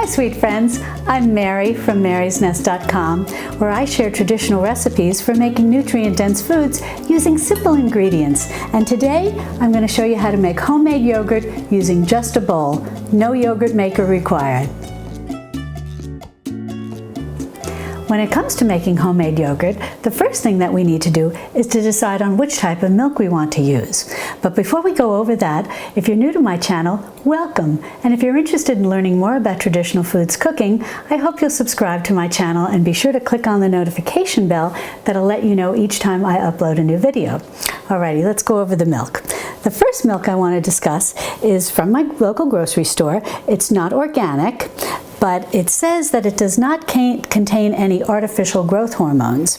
sweet friends. I'm Mary from marysnest.com, where I share traditional recipes for making nutrient-dense foods using simple ingredients. And today, I'm going to show you how to make homemade yogurt using just a bowl. No yogurt maker required. When it comes to making homemade yogurt, the first thing that we need to do is to decide on which type of milk we want to use. But before we go over that, if you're new to my channel, welcome. And if you're interested in learning more about traditional foods cooking, I hope you'll subscribe to my channel and be sure to click on the notification bell that'll let you know each time I upload a new video. Alrighty, let's go over the milk. The first milk I want to discuss is from my local grocery store. It's not organic, but it says that it does not contain any artificial growth hormones.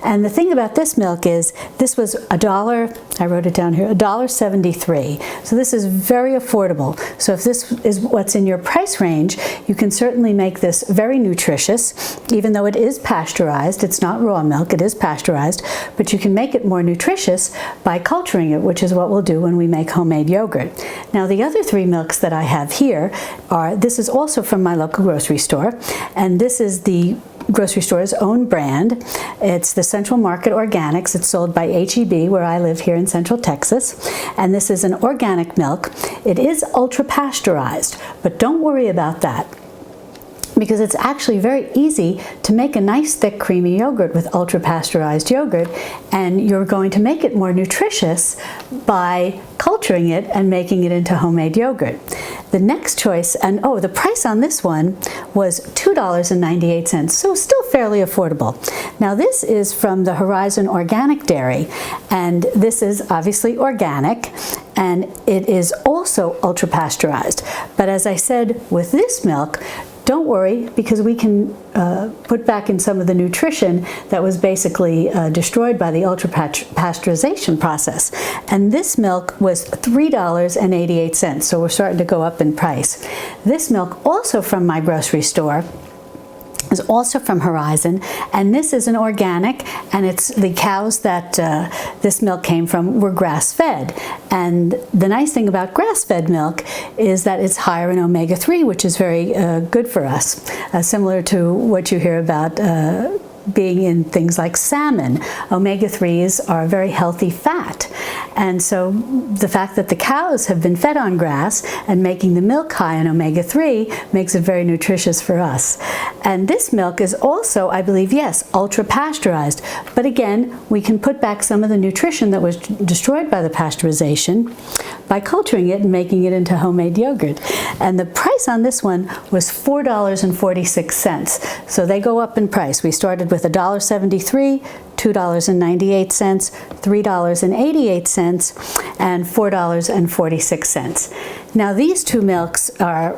And the thing about this milk is, this was $1, I wrote it down here, $1.73. So this is very affordable. So if this is what's in your price range, you can certainly make this very nutritious, even though it is pasteurized. It's not raw milk, it is pasteurized, but you can make it more nutritious by culturing it, which is what we'll do when we make homemade yogurt. Now the other three milks that I have here are, this is also from my local grocery store, and this is the grocery store's own brand. It's the Central Market Organics. It's sold by HEB, where I live here in Central Texas, and this is an organic milk. It is ultra pasteurized, but don't worry about that, because it's actually very easy to make a nice thick creamy yogurt with ultra pasteurized yogurt, and you're going to make it more nutritious by culturing it and making it into homemade yogurt. The next choice, and oh, the price on this one was $2.98, so still fairly affordable. Now this is from the Horizon Organic Dairy, and this is obviously organic, and it is also ultra pasteurized. But as I said with this milk, don't worry, because we can put back in some of the nutrition that was basically destroyed by the ultra-pasteurization process. And this milk was $3.88, so we're starting to go up in price. This milk, also from my grocery store, is also from Horizon, and this is an organic, and it's the cows that this milk came from were grass-fed. And the nice thing about grass-fed milk is that it's higher in omega-3, which is very good for us, similar to what you hear about being in things like salmon. Omega-3s are a very healthy fat. And so the fact that the cows have been fed on grass and making the milk high in omega-3 makes it very nutritious for us. And this milk is also, I believe, yes, ultra pasteurized. But again, we can put back some of the nutrition that was destroyed by the pasteurization by culturing it and making it into homemade yogurt. And the price on this one was $4.46. So they go up in price. We started with $1.73, $2.98, $3.88, and $4.46. Now these two milks are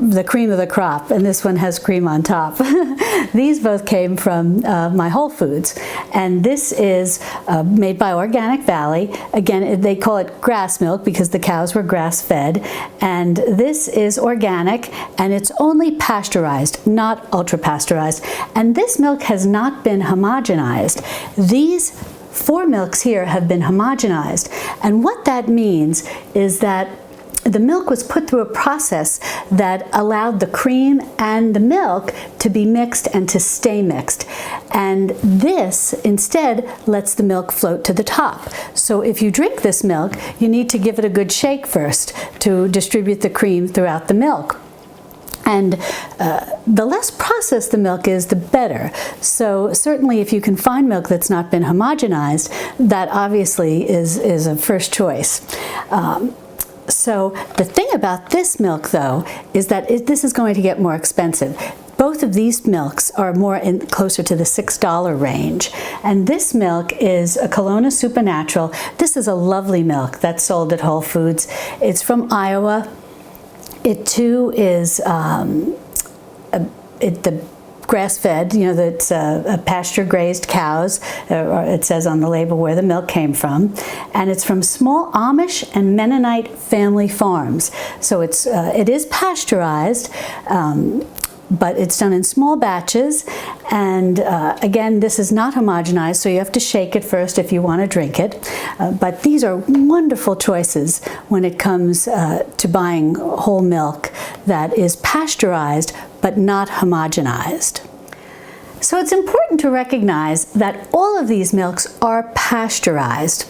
the cream of the crop, and this one has cream on top. These both came from my Whole Foods, and this is made by Organic Valley. Again, they call it grass milk because the cows were grass-fed, and this is organic, and it's only pasteurized, not ultra-pasteurized. And this milk has not been homogenized. These four milks here have been homogenized, and what that means is that the milk was put through a process that allowed the cream and the milk to be mixed and to stay mixed. And this instead lets the milk float to the top. So if you drink this milk, you need to give it a good shake first to distribute the cream throughout the milk. And the less processed the milk is, the better. So certainly if you can find milk that's not been homogenized, that obviously is a first choice. So the thing about this milk, though, is that this is going to get more expensive. Both of these milks are more closer to the $6 range. And this milk is a Kelowna Supernatural. This is a lovely milk that's sold at Whole Foods. It's from Iowa. It too is the grass-fed, you know, that's pasture-grazed cows. It says on the label where the milk came from, and it's from small Amish and Mennonite family farms. So it is pasteurized, but it's done in small batches, and again, this is not homogenized, so you have to shake it first if you want to drink it. But these are wonderful choices when it comes to buying whole milk that is pasteurized but not homogenized. So it's important to recognize that all of these milks are pasteurized.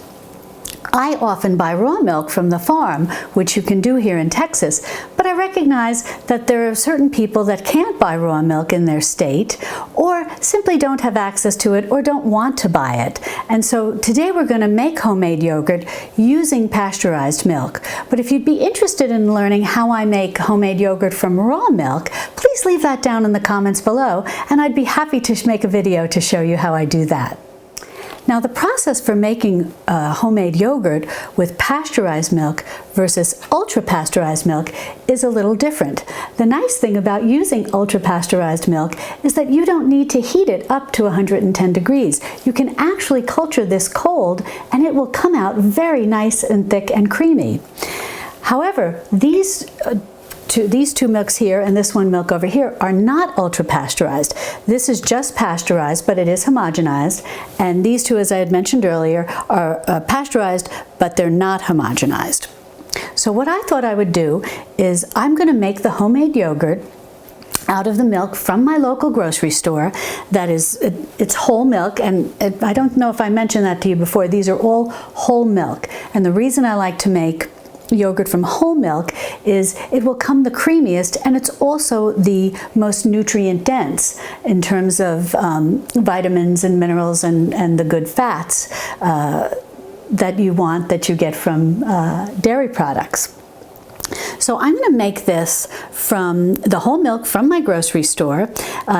I often buy raw milk from the farm, which you can do here in Texas, but I recognize that there are certain people that can't buy raw milk in their state, or simply don't have access to it or don't want to buy it. And so today we're going to make homemade yogurt using pasteurized milk. But if you'd be interested in learning how I make homemade yogurt from raw milk, please leave that down in the comments below, and I'd be happy to make a video to show you how I do that. Now, the process for making homemade yogurt with pasteurized milk versus ultra-pasteurized milk is a little different. The nice thing about using ultra-pasteurized milk is that you don't need to heat it up to 110 degrees. You can actually culture this cold, and it will come out very nice and thick and creamy. However, these two milks here and this one milk over here are not ultra-pasteurized. This is just pasteurized, but it is homogenized. And these two, as I had mentioned earlier, are pasteurized, but they're not homogenized. So what I thought I would do is I'm going to make the homemade yogurt out of the milk from my local grocery store. That is, it's whole milk, and I don't know if I mentioned that to you before. These are all whole milk. And the reason I like to make yogurt from whole milk is it will come the creamiest, and it's also the most nutrient dense in terms of vitamins and minerals and the good fats that you want, that you get from dairy products. So I'm going to make this from the whole milk from my grocery store.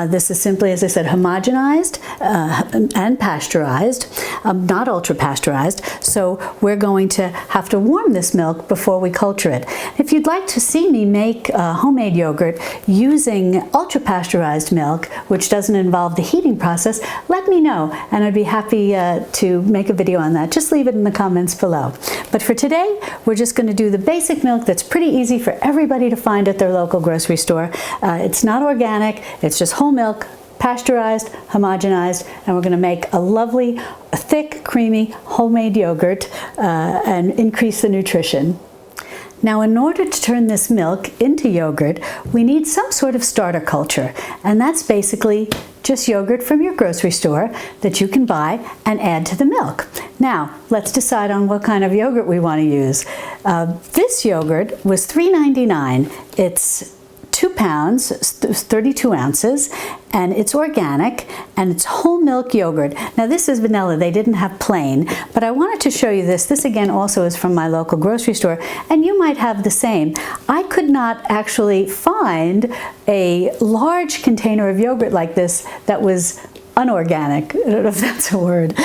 This is simply, as I said, homogenized and pasteurized, not ultra-pasteurized. So we're going to have to warm this milk before we culture it. If you'd like to see me make homemade yogurt using ultra-pasteurized milk, which doesn't involve the heating process, let me know, and I'd be happy to make a video on that. Just leave it in the comments below. But for today, we're just going to do the basic milk that's pretty easy for everybody to find at their local grocery store. It's not organic, it's just whole milk, pasteurized, homogenized, and we're going to make a lovely, thick, creamy homemade yogurt and increase the nutrition. Now, in order to turn this milk into yogurt, we need some sort of starter culture, and that's basically just yogurt from your grocery store that you can buy and add to the milk. Now, let's decide on what kind of yogurt we want to use. This yogurt was $3.99. It's 2 pounds, 32 ounces, and it's organic, and it's whole milk yogurt. Now this is vanilla, they didn't have plain, but I wanted to show you this. This again also is from my local grocery store, and you might have the same. I could not actually find a large container of yogurt like this that was unorganic. I don't know if that's a word.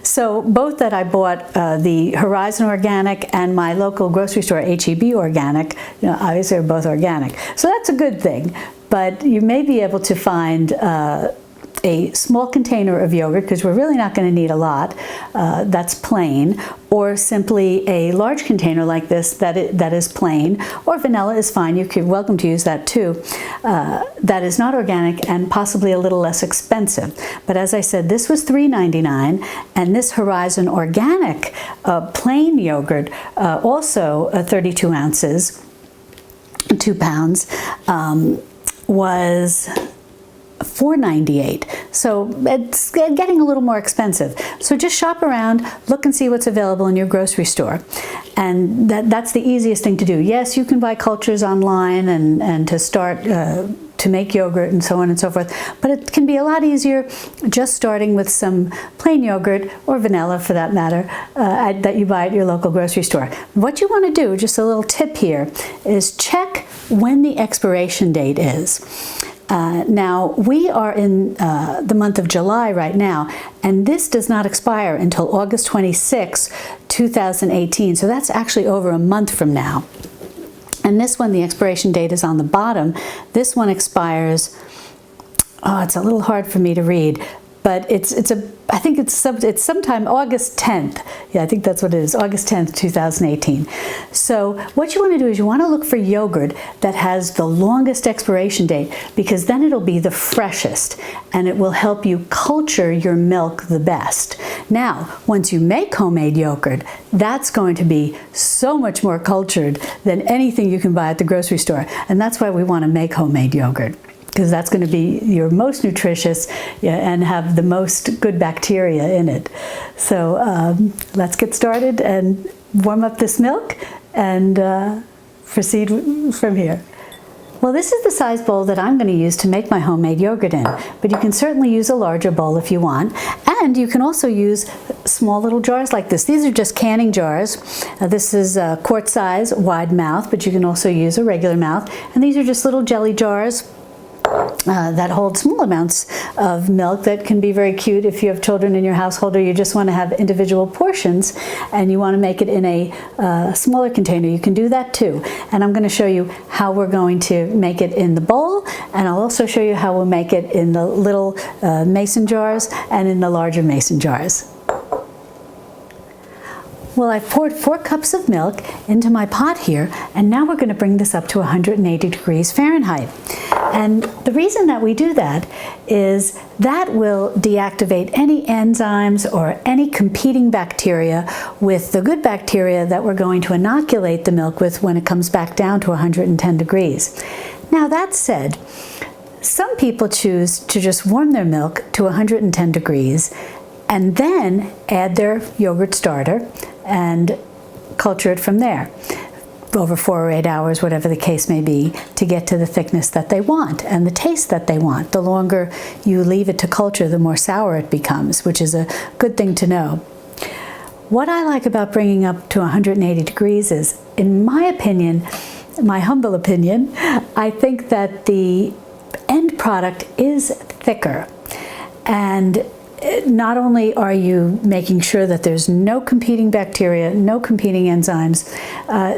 So both that I bought, the Horizon Organic and my local grocery store, HEB Organic, obviously are both organic. So that's a good thing. But you may be able to find a small container of yogurt, because we're really not going to need a lot, that's plain, or simply a large container like this that is plain, or vanilla is fine. You're welcome to use that too. That is not organic and possibly a little less expensive. But as I said, this was $3.99, and this Horizon Organic plain yogurt, also 32 ounces, 2 pounds, was $4.98. So it's getting a little more expensive. So just shop around, look and see what's available in your grocery store. And that's the easiest thing to do. Yes, you can buy cultures online and to start to make yogurt and so on and so forth, but it can be a lot easier just starting with some plain yogurt, or vanilla for that matter, that you buy at your local grocery store. What you want to do, just a little tip here, is check when the expiration date is. Now, we are in the month of July right now, and this does not expire until August 26, 2018. So that's actually over a month from now. And this one, the expiration date is on the bottom. This one expires, oh, it's a little hard for me to read, but I think it's sometime August 10th. Yeah, I think that's what it is, August 10th, 2018. So what you want to do is you want to look for yogurt that has the longest expiration date, because then it'll be the freshest and it will help you culture your milk the best. Now, once you make homemade yogurt, that's going to be so much more cultured than anything you can buy at the grocery store. And that's why we want to make homemade yogurt, because that's going to be your most nutritious and have the most good bacteria in it. So let's get started and warm up this milk and proceed from here. Well, this is the size bowl that I'm going to use to make my homemade yogurt in, but you can certainly use a larger bowl if you want, and you can also use small little jars like this. These are just canning jars. This is a quart size, wide mouth, but you can also use a regular mouth, and these are just little jelly jars that hold small amounts of milk that can be very cute if you have children in your household, or you just want to have individual portions and you want to make it in a smaller container. You can do that too. And I'm going to show you how we're going to make it in the bowl, and I'll also show you how we'll make it in the little mason jars and in the larger mason jars. Well, I've poured 4 cups of milk into my pot here, and now we're going to bring this up to 180 degrees Fahrenheit. And the reason that we do that is that will deactivate any enzymes or any competing bacteria with the good bacteria that we're going to inoculate the milk with when it comes back down to 110 degrees. Now, that said, some people choose to just warm their milk to 110 degrees and then add their yogurt starter and culture it from there over 4 or 8 hours, whatever the case may be, to get to the thickness that they want and the taste that they want. The longer you leave it to culture, the more sour it becomes, which is a good thing to know. What I like about bringing up to 180 degrees is, in my opinion, my humble opinion, I think that the end product is thicker. And not only are you making sure that there's no competing bacteria, no competing enzymes,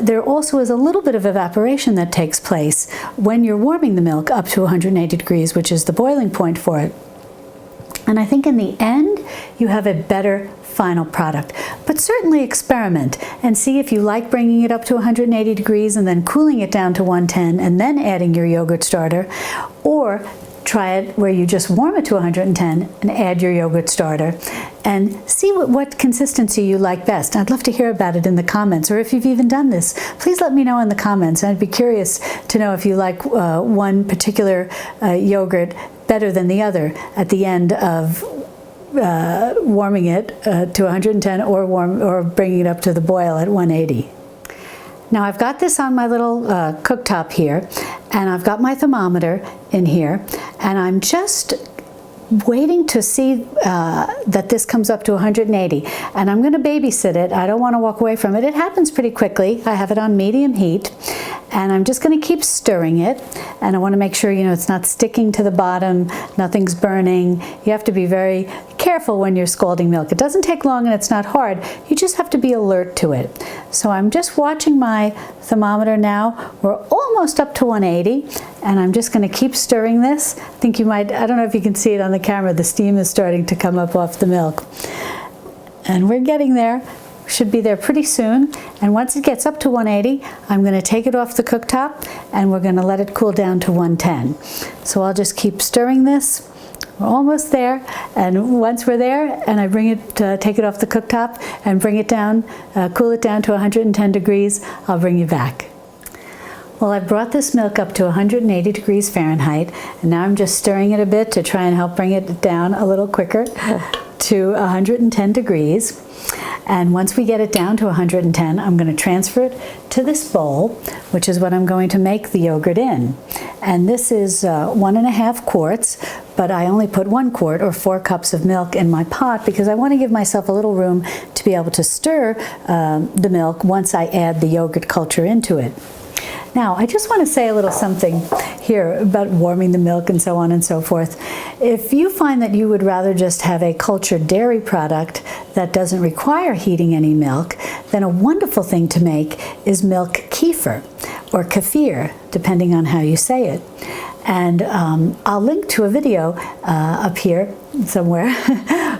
there also is a little bit of evaporation that takes place when you're warming the milk up to 180 degrees, which is the boiling point for it. And I think in the end, you have a better final product. But certainly experiment and see if you like bringing it up to 180 degrees and then cooling it down to 110 and then adding your yogurt starter, or try it where you just warm it to 110 and add your yogurt starter and see what consistency you like best. I'd love to hear about it in the comments, or if you've even done this, please let me know in the comments. I'd be curious to know if you like one particular yogurt better than the other at the end of warming it to 110 or bringing it up to the boil at 180. Now I've got this on my little cooktop here, and I've got my thermometer in here, and I'm just waiting to see that this comes up to 180, and I'm going to babysit it. I don't want to walk away from it. It happens pretty quickly. I have it on medium heat, and I'm just going to keep stirring it, and I want to make sure, you know, it's not sticking to the bottom, nothing's burning. You have to be very careful when you're scalding milk. It doesn't take long and it's not hard. You just have to be alert to it. So I'm just watching my thermometer now. We're almost up to 180, and I'm just going to keep stirring this. I think you might, I don't know if you can see it on the camera, the steam is starting to come up off the milk. And we're getting there. Should be there pretty soon. And once it gets up to 180, I'm going to take it off the cooktop and we're going to let it cool down to 110. So I'll just keep stirring this. We're almost there, and once we're there and I bring it, take it off the cooktop and bring it down, cool it down to 110 degrees, I'll bring you back. Well, I brought this milk up to 180 degrees Fahrenheit, and now I'm just stirring it a bit to try and help bring it down a little quicker to 110 degrees. And once we get it down to 110, I'm going to transfer it to this bowl, which is what I'm going to make the yogurt in. And this is 1.5 quarts, but I only put 1 quart or 4 cups of milk in my pot because I want to give myself a little room to be able to stir the milk once I add the yogurt culture into it. Now, I just want to say a little something here about warming the milk and so on and so forth. If you find that you would rather just have a cultured dairy product that doesn't require heating any milk, then a wonderful thing to make is milk kefir or kefir, depending on how you say it. And I'll link to a video up here somewhere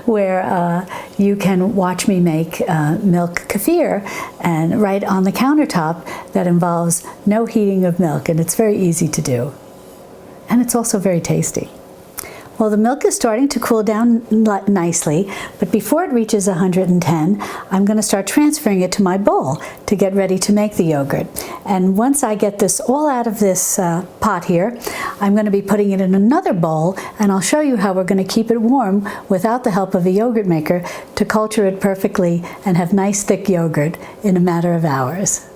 where you can watch me make milk kefir, and right on the countertop, that involves no heating of milk, and it's very easy to do. And it's also very tasty. Well, the milk is starting to cool down nicely, but before it reaches 110, I'm going to start transferring it to my bowl to get ready to make the yogurt. And once I get this all out of this pot here, I'm going to be putting it in another bowl, and I'll show you how we're going to keep it warm without the help of a yogurt maker to culture it perfectly and have nice thick yogurt in a matter of hours.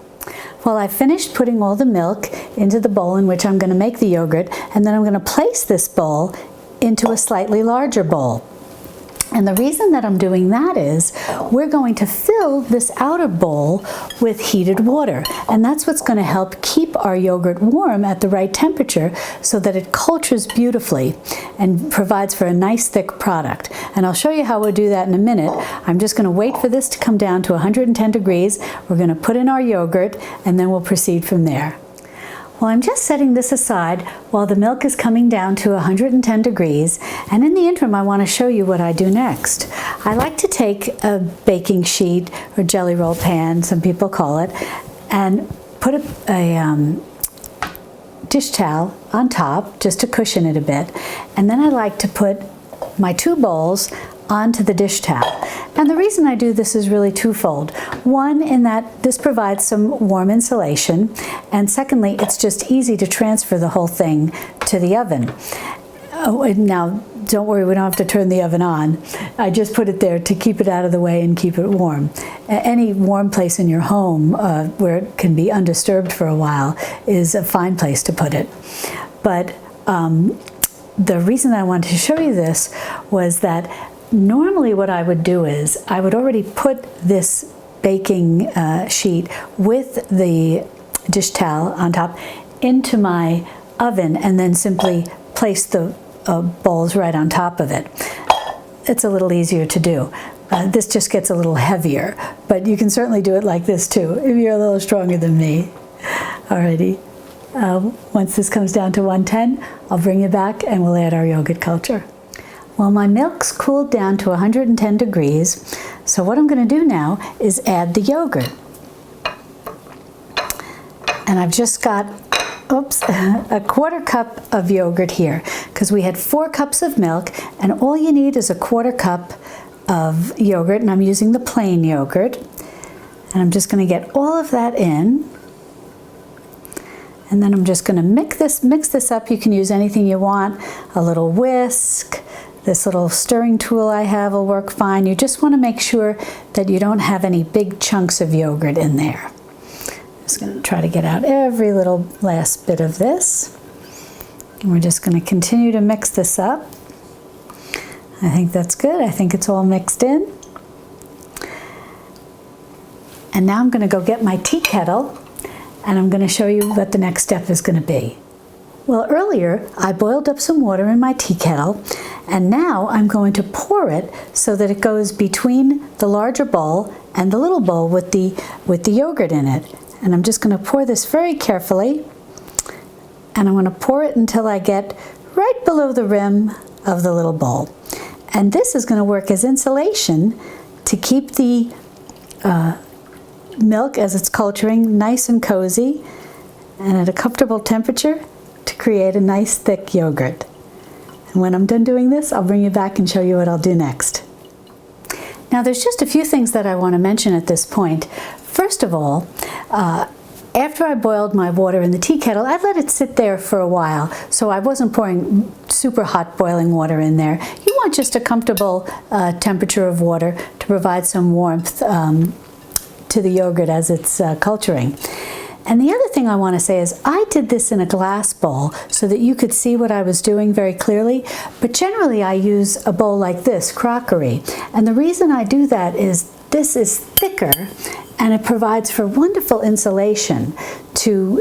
Well, I've finished putting all the milk into the bowl in which I'm going to make the yogurt, and then I'm going to place this bowl into a slightly larger bowl. And the reason that I'm doing that is we're going to fill this outer bowl with heated water, and that's what's going to help keep our yogurt warm at the right temperature so that it cultures beautifully and provides for a nice thick product. And I'll show you how we'll do that in a minute. I'm just going to wait for this to come down to 110 degrees. We're going to put in our yogurt, and then we'll proceed from there. Well, I'm just setting this aside while the milk is coming down to 110 degrees, and in the interim I want to show you what I do next. I like to take a baking sheet or jelly roll pan, some people call it, and put a dish towel on top just to cushion it a bit, and then I like to put my two bowls onto the dish towel. And the reason I do this is really twofold. One, in that this provides some warm insulation, and secondly, it's just easy to transfer the whole thing to the oven. Oh, now, don't worry, we don't have to turn the oven on. I just put it there to keep it out of the way and keep it warm. Any warm place in your home where it can be undisturbed for a while is a fine place to put it. But the reason I wanted to show you this was that normally what I would do is I would already put this baking sheet with the dish towel on top into my oven and then simply place the bowls right on top of it. It's a little easier to do. This just gets a little heavier, but you can certainly do it like this too if you're a little stronger than me. Alrighty. Once this comes down to 110, I'll bring you back and we'll add our yogurt culture. Well, my milk's cooled down to 110 degrees, so what I'm going to do now is add the yogurt. And I've just got, a quarter cup of yogurt here, because we had 4 cups of milk, and all you need is a quarter cup of yogurt, and I'm using the plain yogurt. And I'm just going to get all of that in. And then I'm just going to mix this up. You can use anything you want, a little whisk. This little stirring tool I have will work fine. You just want to make sure that you don't have any big chunks of yogurt in there. I'm just going to try to get out every little last bit of this. And we're just going to continue to mix this up. I think that's good. I think it's all mixed in. And now I'm going to go get my tea kettle, and I'm going to show you what the next step is going to be. Well, earlier I boiled up some water in my tea kettle, and now I'm going to pour it so that it goes between the larger bowl and the little bowl with the yogurt in it. And I'm just going to pour this very carefully, and I'm going to pour it until I get right below the rim of the little bowl. And this is going to work as insulation to keep the milk as it's culturing nice and cozy and at a comfortable temperature to create a nice thick yogurt. And when I'm done doing this, I'll bring you back and show you what I'll do next. Now there's just a few things that I want to mention at this point. First of all, after I boiled my water in the tea kettle, I let it sit there for a while, so I wasn't pouring super hot boiling water in there. You want just a comfortable temperature of water to provide some warmth to the yogurt as it's culturing. And the other thing I want to say is I did this in a glass bowl so that you could see what I was doing very clearly, but generally I use a bowl like this, crockery. And the reason I do that is this is thicker and it provides for wonderful insulation to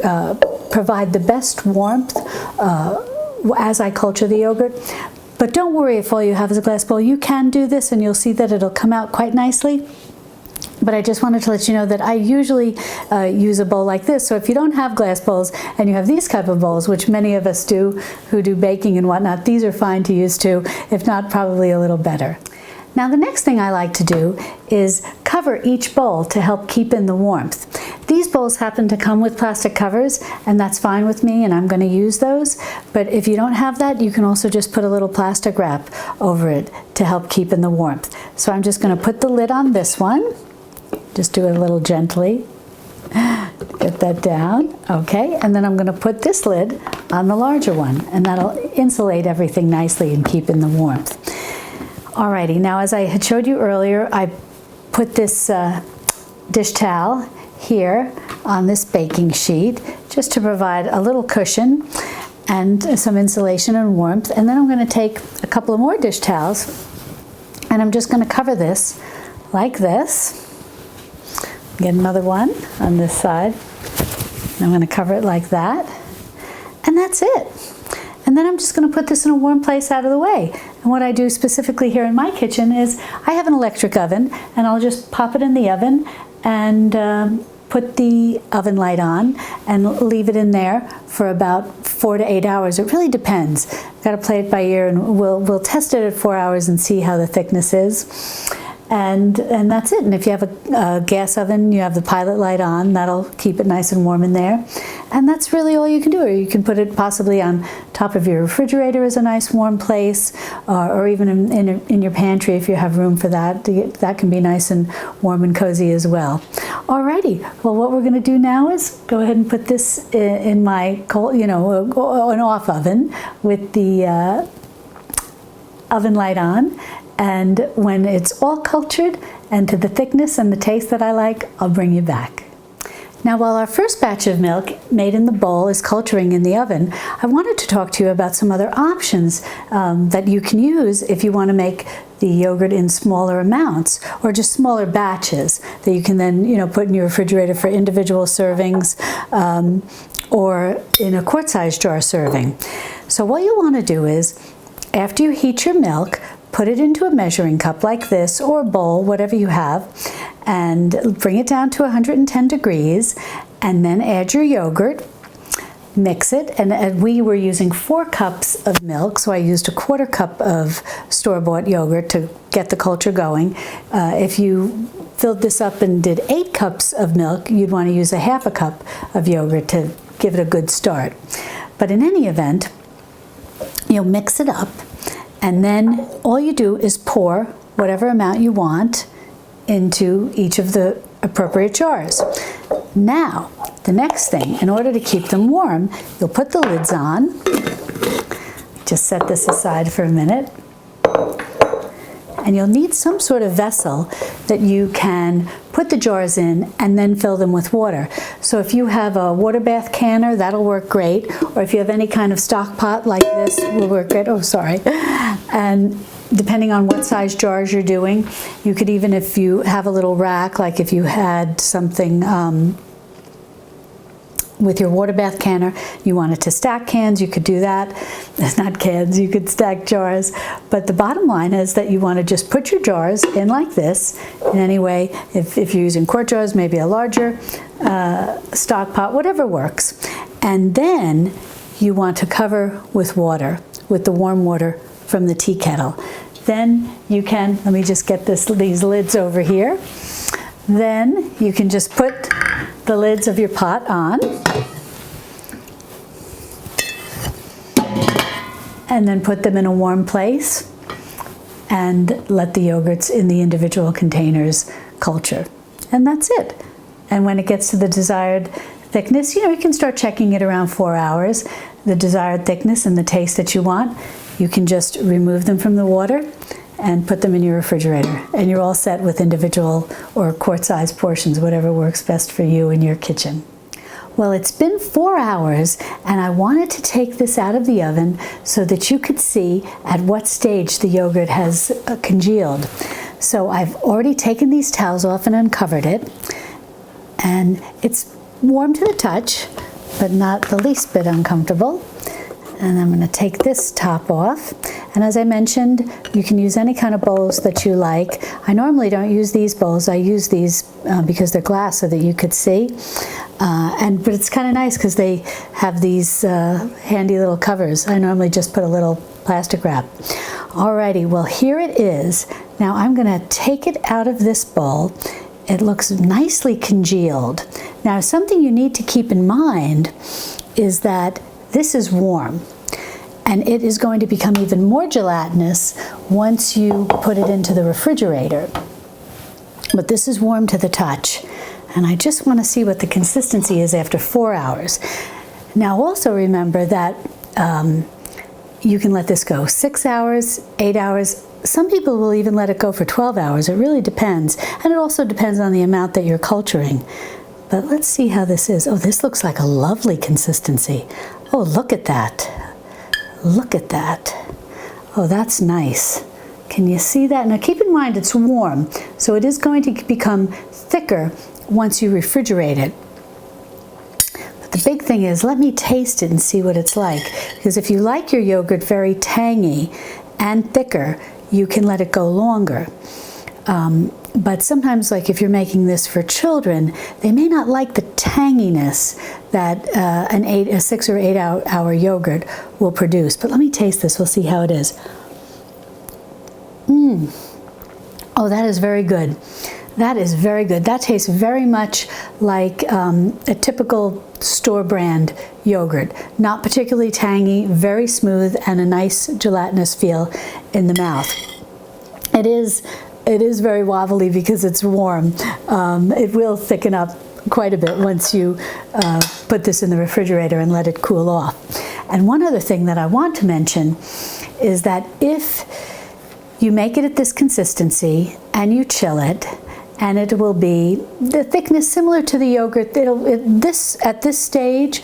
provide the best warmth as I culture the yogurt. But don't worry if all you have is a glass bowl. You can do this and you'll see that it'll come out quite nicely. But I just wanted to let you know that I usually use a bowl like this. So if you don't have glass bowls and you have these type of bowls, which many of us do who do baking and whatnot, these are fine to use too, if not probably a little better. Now the next thing I like to do is cover each bowl to help keep in the warmth. These bowls happen to come with plastic covers, and that's fine with me, and I'm going to use those. But if you don't have that, you can also just put a little plastic wrap over it to help keep in the warmth. So I'm just going to put the lid on this one. Just do it a little gently. Get that down. Okay, and then I'm going to put this lid on the larger one, and that'll insulate everything nicely and keep in the warmth. Alrighty, now as I had showed you earlier, I put this dish towel here on this baking sheet just to provide a little cushion and some insulation and warmth. And then I'm going to take a couple of more dish towels and I'm just going to cover this like this. Get another one on this side. I'm going to cover it like that. And that's it. And then I'm just going to put this in a warm place out of the way. And what I do specifically here in my kitchen is I have an electric oven, and I'll just pop it in the oven and put the oven light on and leave it in there for about 4 to 8 hours. It really depends. Got to play it by ear, and we'll test it at 4 hours and see how the thickness is. And that's it. And if you have a gas oven, you have the pilot light on. That'll keep it nice and warm in there. And that's really all you can do. Or you can put it possibly on top of your refrigerator as a nice warm place, or even in your pantry if you have room for that. That can be nice and warm and cozy as well. Alrighty. Well, what we're going to do now is go ahead and put this in my an off oven with the oven light on. And when it's all cultured and to the thickness and the taste that I like, I'll bring you back. Now, while our first batch of milk made in the bowl is culturing in the oven, I wanted to talk to you about some other options that you can use if you want to make the yogurt in smaller amounts or just smaller batches that you can then put in your refrigerator for individual servings or in a quart-sized jar serving. So what you want to do is, after you heat your milk, put it into a measuring cup like this, or a bowl, whatever you have, and bring it down to 110 degrees, and then add your yogurt, mix it, and we were using 4 cups of milk, so I used a 1/4 cup of store-bought yogurt to get the culture going. If you filled this up and did 8 cups of milk, you'd want to use a 1/2 cup of yogurt to give it a good start. But in any event, you'll mix it up, and then all you do is pour whatever amount you want into each of the appropriate jars. Now, the next thing, in order to keep them warm, you'll put the lids on. Just set this aside for a minute. And you'll need some sort of vessel that you can put the jars in and then fill them with water. So if you have a water bath canner, that'll work great. Or if you have any kind of stock pot like this, will work great. Oh, sorry. And depending on what size jars you're doing, you could even, if you have a little rack, like if you had something with your water bath canner, you wanted to stack cans, you could do that. It's not cans, you could stack jars. But the bottom line is that you want to just put your jars in like this. In any way, if you're using quart jars, maybe a larger stock pot, whatever works. And then you want to cover with water, with the warm water from the tea kettle. Then you can, let me just get these lids over here. Then you can just put the lids of your pot on, and then put them in a warm place and let the yogurts in the individual containers culture. And that's it. And when it gets to the desired thickness, you can start checking it around 4 hours, the desired thickness and the taste that you want. You can just remove them from the water and put them in your refrigerator, and you're all set with individual or quart-sized portions, whatever works best for you in your kitchen. Well, it's been 4 hours, and I wanted to take this out of the oven so that you could see at what stage the yogurt has congealed. So I've already taken these towels off and uncovered it, and it's warm to the touch, but not the least bit uncomfortable. And I'm going to take this top off. And as I mentioned, you can use any kind of bowls that you like. I normally don't use these bowls. I use these because they're glass so that you could see. But it's kind of nice because they have these handy little covers. I normally just put a little plastic wrap. Alrighty, well here it is. Now I'm going to take it out of this bowl. It looks nicely congealed. Now something you need to keep in mind is that this is warm, and it is going to become even more gelatinous once you put it into the refrigerator. But this is warm to the touch, and I just want to see what the consistency is after 4 hours. Now also remember that you can let this go 6 hours, 8 hours. Some people will even let it go for 12 hours. It really depends, and it also depends on the amount that you're culturing. But let's see how this is. Oh, this looks like a lovely consistency. Oh, look at that. Look at that. Oh, that's nice. Can you see that? Now keep in mind it's warm, so it is going to become thicker once you refrigerate it. But the big thing is, let me taste it and see what it's like. Because if you like your yogurt very tangy and thicker, you can let it go longer. But sometimes, like if you're making this for children, they may not like the tanginess that a 6 or 8 hour yogurt will produce. But let me taste this. We'll see how it is. Oh, that is very good. That is very good. That tastes very much like a typical store brand yogurt. Not particularly tangy, very smooth, and a nice gelatinous feel in the mouth. It is very wobbly because it's warm. It will thicken up quite a bit once you put this in the refrigerator and let it cool off. And one other thing that I want to mention is that if you make it at this consistency and you chill it, and it will be the thickness similar to the yogurt. At this stage,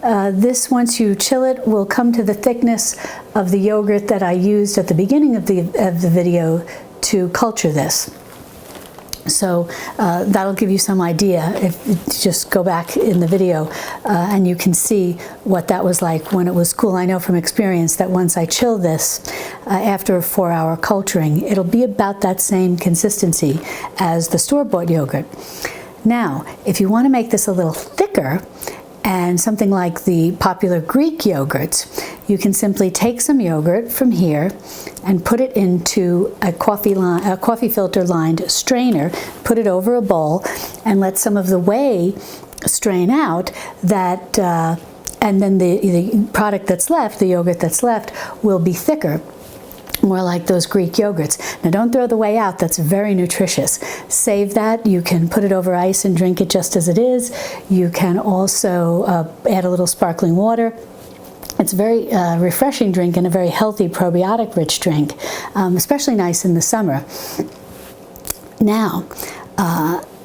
this, once you chill it, will come to the thickness of the yogurt that I used at the beginning of the video to culture this. So that'll give you some idea if you just go back in the video and you can see what that was like when it was cool. I know from experience that once I chill this after a 4-hour culturing, it'll be about that same consistency as the store-bought yogurt. Now, if you want to make this a little thicker, and something like the popular Greek yogurts, you can simply take some yogurt from here and put it into a coffee filter lined strainer, put it over a bowl, and let some of the whey strain out. And then the product that's left, the yogurt that's left, will be thicker, more like those Greek yogurts. Now don't throw the whey out, that's very nutritious. Save that. You can put it over ice and drink it just as it is. You can also add a little sparkling water. It's a very refreshing drink and a very healthy probiotic rich drink, especially nice in the summer. Now,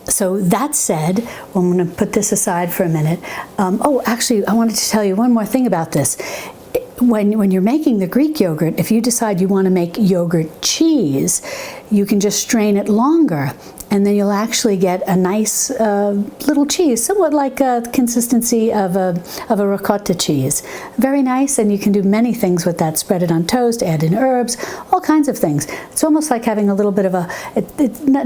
so that said, well, I'm going to put this aside for a minute. Oh, actually, I wanted to tell you one more thing about this. When you're making the Greek yogurt, if you decide you want to make yogurt cheese, you can just strain it longer, and then you'll actually get a nice little cheese, somewhat like a consistency of a ricotta cheese. Very nice, and you can do many things with that. Spread it on toast, add in herbs, all kinds of things. It's almost like having a little bit of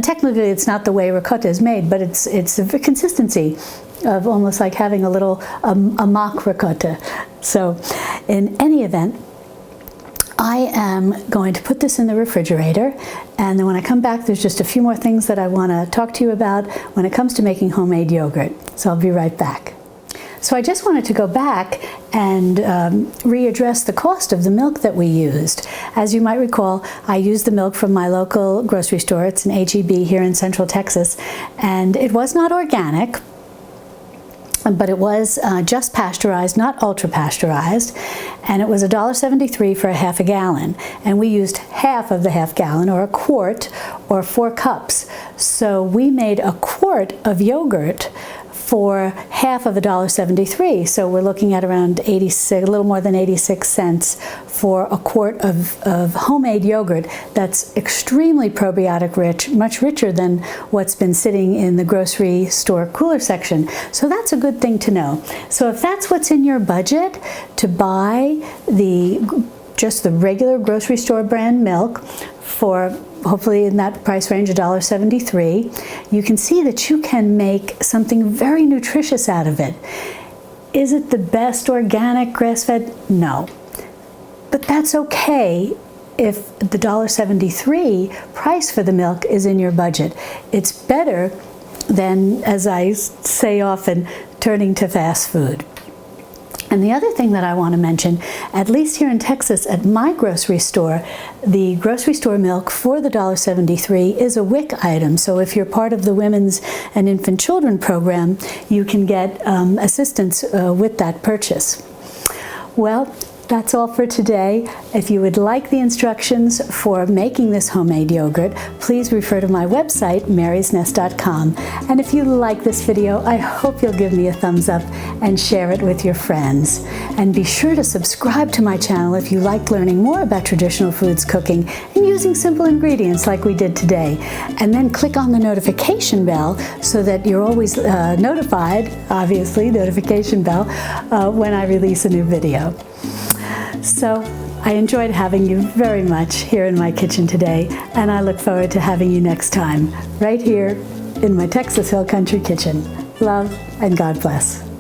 technically it's not the way ricotta is made, but it's a consistency of almost like having a little a mock ricotta. So in any event, I am going to put this in the refrigerator, and then when I come back, there's just a few more things that I want to talk to you about when it comes to making homemade yogurt. So I'll be right back. So I just wanted to go back and readdress the cost of the milk that we used. As you might recall, I used the milk from my local grocery store. It's an H-E-B here in Central Texas, and it was not organic, but it was just pasteurized, not ultra pasteurized, and it was $1.73 for a half a gallon, and we used half of the half gallon, or a quart, or 4 cups. So we made a quart of yogurt for half of $1.73. So we're looking at around 86, a little more than 86 cents for a quart of homemade yogurt that's extremely probiotic rich, much richer than what's been sitting in the grocery store cooler section. So that's a good thing to know. So if that's what's in your budget, to buy just the regular grocery store brand milk for hopefully in that price range, $1.73, you can see that you can make something very nutritious out of it. Is it the best organic grass-fed? No. But that's okay if the $1.73 price for the milk is in your budget. It's better than, as I say often, turning to fast food. And the other thing that I want to mention, at least here in Texas at my grocery store, the grocery store milk for the $1.73 is a WIC item. So if you're part of the Women's and Infant Children program, you can get assistance with that purchase. Well, that's all for today. If you would like the instructions for making this homemade yogurt, please refer to my website, marysnest.com. And if you like this video, I hope you'll give me a thumbs up and share it with your friends. And be sure to subscribe to my channel if you like learning more about traditional foods cooking and using simple ingredients like we did today. And then click on the notification bell so that you're always notified, obviously, notification bell, when I release a new video. So I enjoyed having you very much here in my kitchen today, and I look forward to having you next time, right here in my Texas Hill Country kitchen. Love and God bless.